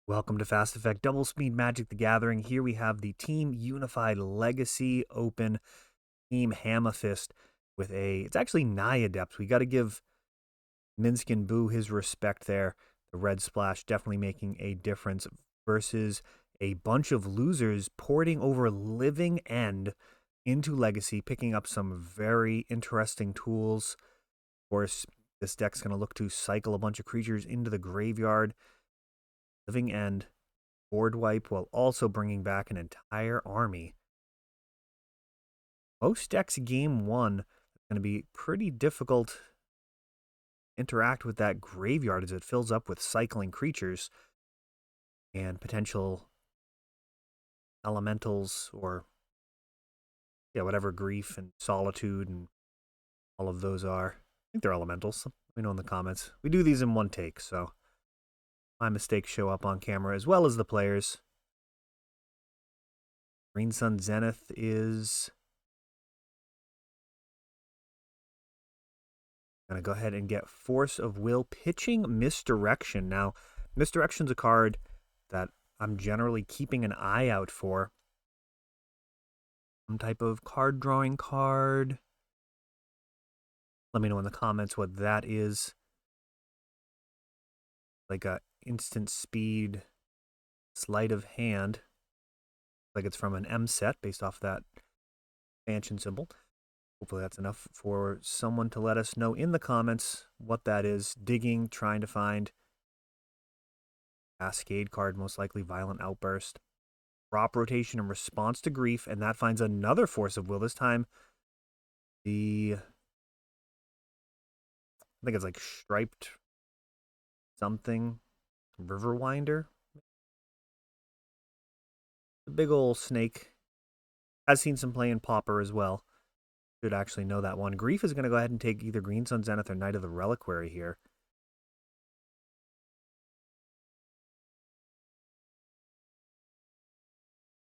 Welcome to Fast Effect Double Speed Magic the Gathering. Here we have the Team Unified Legacy Open Team Hammerfist with it's actually Naya Depth. We got to give Minskin Boo his respect there. The red splash definitely making a difference versus a bunch of losers porting over Living End into Legacy, picking up some very interesting tools. Of course, this deck's going to look to cycle a bunch of creatures into the graveyard. Living End, board wipe, while also bringing back an entire army. Most decks game one is going to be pretty difficult to interact with that graveyard as it fills up with cycling creatures and potential elementals or whatever grief and solitude and all of those are. I think they're elementals. Let me know in the comments. We do these in one take, so my mistakes show up on camera as well as the players. Green Sun Zenith is going to go ahead and get Force of Will, pitching Misdirection. Now, Misdirection's a card that I'm generally keeping an eye out for. Some type of card drawing card. Let me know in the comments what that is. Like a instant speed sleight of hand. Like it's from an M set based off that expansion symbol. Hopefully that's enough for someone to let us know in the comments what that is. Digging, trying to find. Cascade card, most likely Violent Outburst. Crop rotation in response to grief, and that finds another Force of Will. This time, I think it's like striped something. Riverwinder. The big old snake. Has seen some play in Pauper as well. Should actually know that one. Grief is going to go ahead and take either Green Sun Zenith or Knight of the Reliquary here.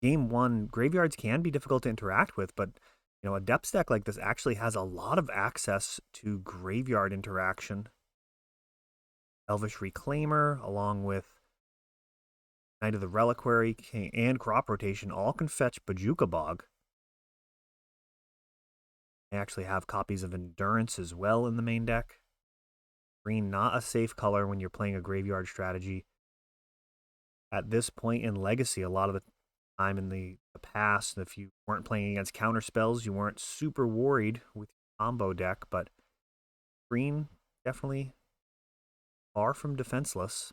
Game one, graveyards can be difficult to interact with, but a depth deck like this actually has a lot of access to graveyard interaction. Elvish Reclaimer, along with Knight of the Reliquary and Crop Rotation, all can fetch Bojuka Bog. I actually have copies of Endurance as well in the main deck. Green, not a safe color when you're playing a graveyard strategy. At this point in Legacy, a lot of the time in the past, if you weren't playing against counter spells, you weren't super worried with your combo deck, but green definitely far from defenseless.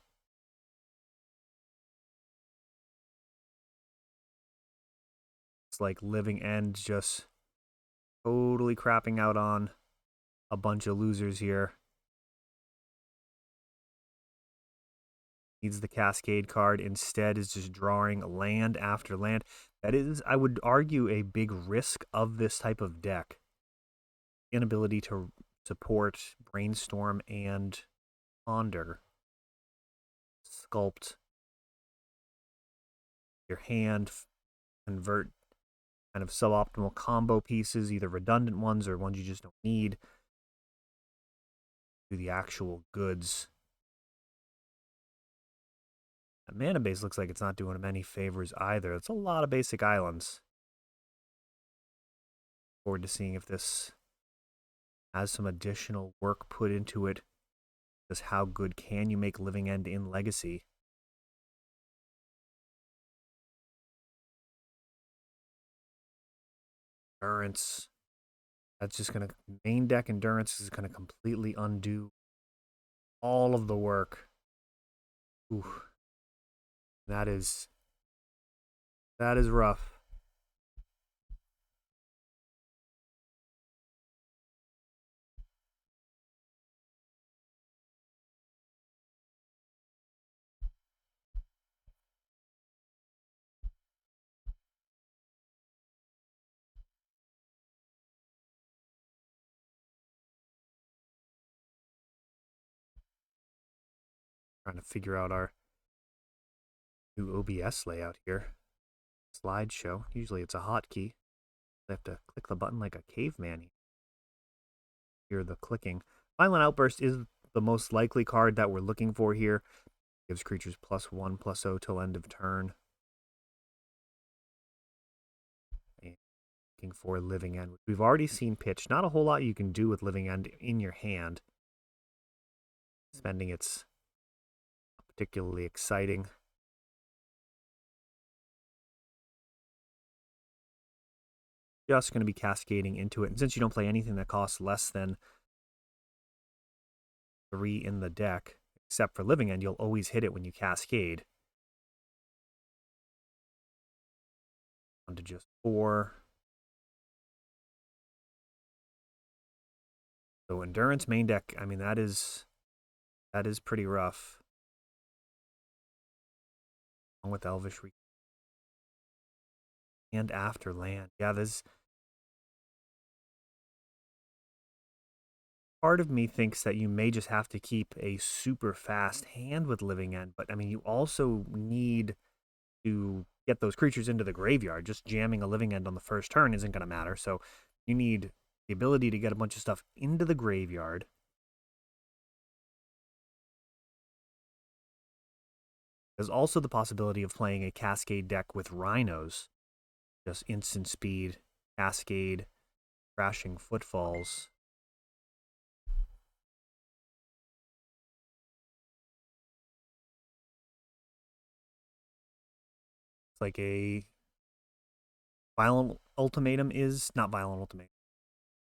It's like Living End just totally crapping out on a bunch of losers here. Needs the Cascade card. Instead is just drawing land after land. That is, I would argue, a big risk of this type of deck. Inability to support Brainstorm and Ponder. Sculpt your hand, convert kind of suboptimal combo pieces, either redundant ones or ones you just don't need, to the actual goods. That mana base looks like it's not doing him any favors either. It's a lot of basic islands. Forward to seeing if this has some additional work put into it. Just how good can you make Living End in Legacy? Endurance. That's just going to, main deck Endurance is going to completely undo all of the work. Ooh. That is rough. Trying to figure out our new OBS layout here. Slideshow. Usually it's a hotkey. I have to click the button like a caveman. Hear the clicking. Violent Outburst is the most likely card that we're looking for here. Gives creatures +1/+0 till end of turn. And looking for Living End, which we've already seen pitched. Not a whole lot you can do with Living End in your hand. Spending it's particularly exciting. Just going to be cascading into it. And since you don't play anything that costs less than 3 in the deck, except for Living End, you'll always hit it when you cascade. On to just 4. So Endurance main deck, I mean, that is pretty rough. Along with Elvish and After Land. Yeah, there's part of me thinks that you may just have to keep a super fast hand with Living End, but I mean, you also need to get those creatures into the graveyard. Just jamming a Living End on the first turn isn't going to matter. So you need the ability to get a bunch of stuff into the graveyard. There's also the possibility of playing a Cascade deck with Rhinos. Just instant speed, Cascade, Crashing Footfalls. It's like a Violent Ultimatum is, not Violent Ultimatum,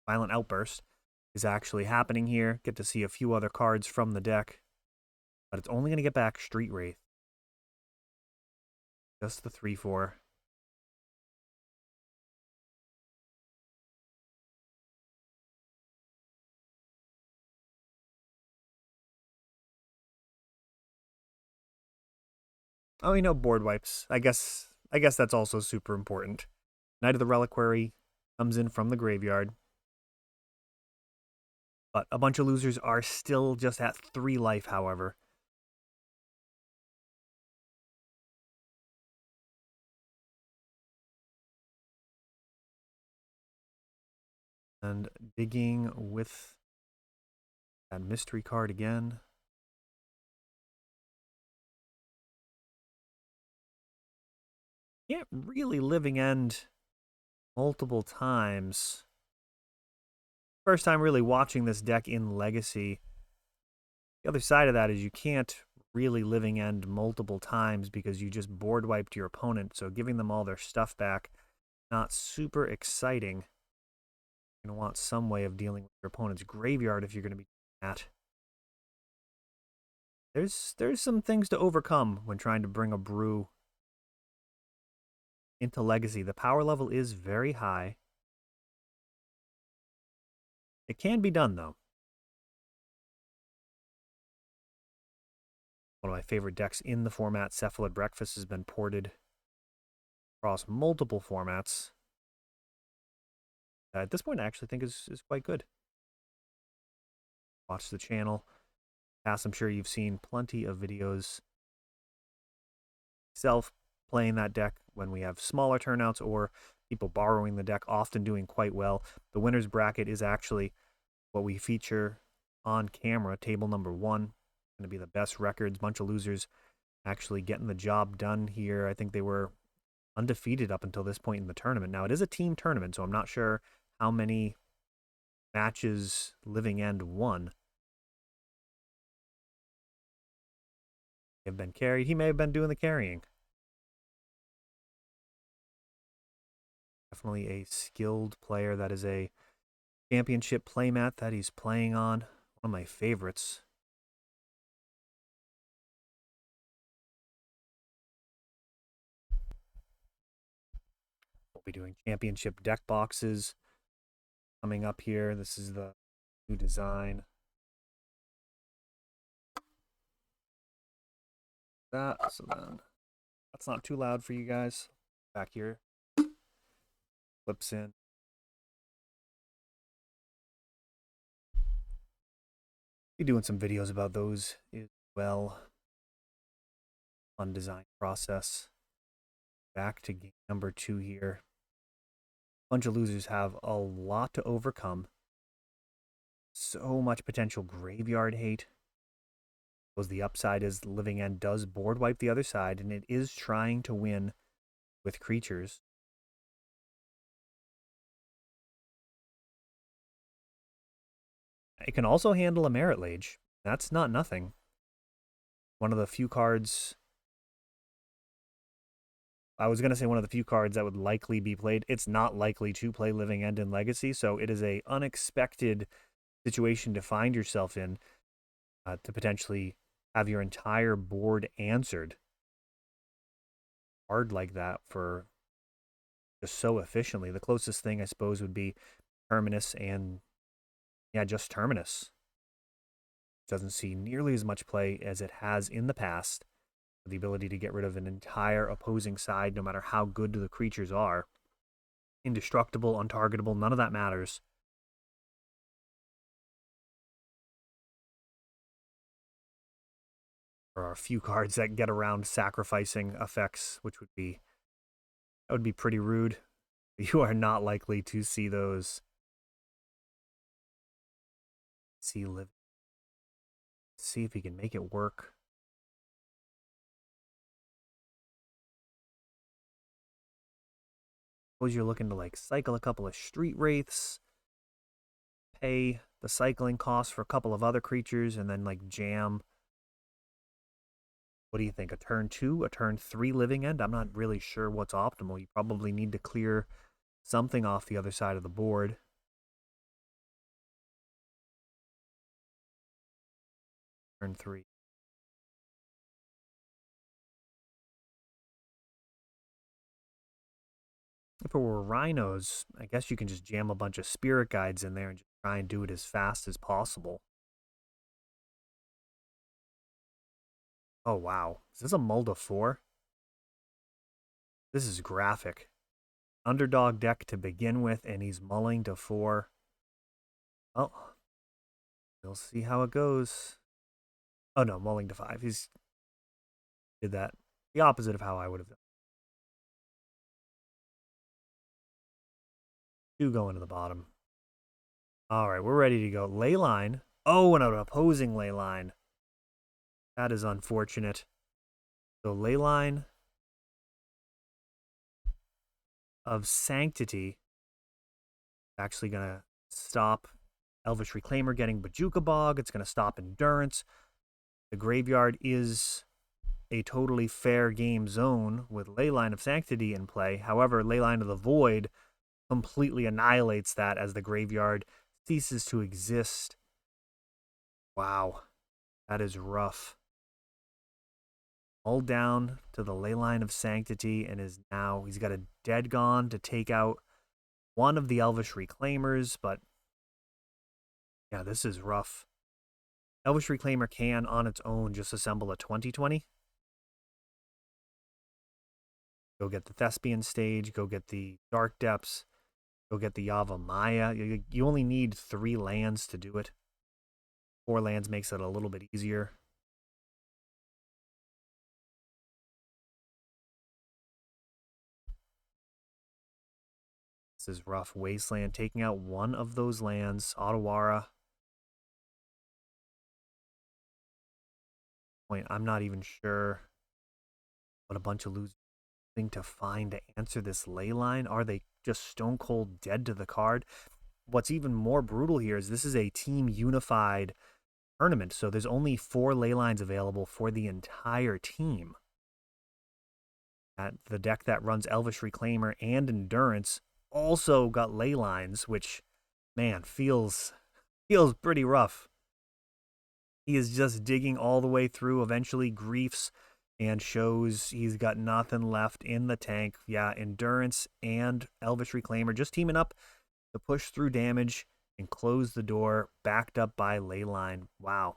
Violent Outburst is actually happening here. Get to see a few other cards from the deck, but it's only going to get back Street Wraith. Just the 3/4. Oh, you know, board wipes. I guess that's also super important. Knight of the Reliquary comes in from the graveyard. But a bunch of losers are still just at 3 life, however. And digging with that mystery card again. Can't really Living End multiple times. First time really watching this deck in Legacy. The other side of that is you can't really Living End multiple times because you just board wiped your opponent. So giving them all their stuff back, not super exciting. You're going to want some way of dealing with your opponent's graveyard if you're going to be doing that. There's some things to overcome when trying to bring a brew into Legacy. The power level is very high. It can be done, though. One of my favorite decks in the format, Cephalid Breakfast, has been ported across multiple formats. At this point, I actually think is quite good. Watch the channel. Past, I'm sure you've seen plenty of videos self playing that deck when we have smaller turnouts or people borrowing the deck, often doing quite well. The winner's bracket is actually what we feature on camera, table number 1. Going to be the best records. Bunch of losers actually getting the job done here. I think they were undefeated up until this point in the tournament. Now, it is a team tournament, so I'm not sure how many matches Living End won. Have been carried. He may have been doing the carrying. Definitely a skilled player. That is a championship playmat that he's playing on. One of my favorites. We'll be doing championship deck boxes coming up here. This is the new design. That, so then that's not too loud for you guys. Back here. Flips in. Be doing some videos about those as well. Fun design process. Back to game number 2 here. Bunch of losers have a lot to overcome. So much potential graveyard hate. Because the upside is Living End does board wipe the other side, and it is trying to win with creatures. It can also handle a Merit Lage. That's not nothing. One of the few cards... I was going to say one of the few cards that would likely be played. It's not likely to play Living End in Legacy, so it is a unexpected situation to find yourself in, to potentially have your entire board answered hard like that for just so efficiently. The closest thing, I suppose, would be Terminus, and yeah, just Terminus. Doesn't see nearly as much play as it has in the past. The ability to get rid of an entire opposing side, no matter how good the creatures are. Indestructible, untargetable, none of that matters. There are a few cards that get around sacrificing effects, which would be pretty rude. You are not likely to see those. See if he can make it work. Suppose you're looking to like cycle a couple of Street Wraiths, pay the cycling cost for a couple of other creatures, and then like jam. What do you think? A turn 2, a turn 3 Living End? I'm not really sure what's optimal. You probably need to clear something off the other side of the board. Turn 3. If it were Rhinos, I guess you can just jam a bunch of Spirit Guides in there and just try and do it as fast as possible. Oh, wow. Is this a Mulda 4? This is graphic. Underdog deck to begin with, and he's mulling to 4. Well, we'll see how it goes. Oh, no, mulling to 5. He's did that. The opposite of how I would have done. 2 going to the bottom. All right, we're ready to go. Leyline. Oh, and an opposing Leyline. That is unfortunate. So Leyline of Sanctity actually going to stop Elvish Reclaimer getting Bojuka Bog. It's going to stop Endurance. The graveyard is a totally fair game zone with Leyline of Sanctity in play. However, Leyline of the Void completely annihilates that as the graveyard ceases to exist. Wow, that is rough. All down to the Leyline of Sanctity, and is now, he's got a Dead Gone to take out one of the Elvish Reclaimers, but yeah, this is rough. Elvish Reclaimer can, on its own, just assemble a 20/20. Go get the Thespian Stage, go get the Dark Depths, go get the Yavimaya. You only need 3 lands to do it. 4 lands makes it a little bit easier. This is rough. Wasteland taking out one of those lands. Otawara. I'm not even sure what a bunch of losers thing to find to answer this Leyline. Are they just stone cold dead to the card? What's even more brutal here is this is a team unified tournament, so there's only 4 Leylines available for the entire team. The deck that runs Elvish Reclaimer and Endurance also got Leylines, which, man, feels pretty rough. He is just digging all the way through, eventually griefs and shows he's got nothing left in the tank. Yeah, Endurance and Elvish Reclaimer just teaming up to push through damage and close the door, backed up by Leyline. Wow.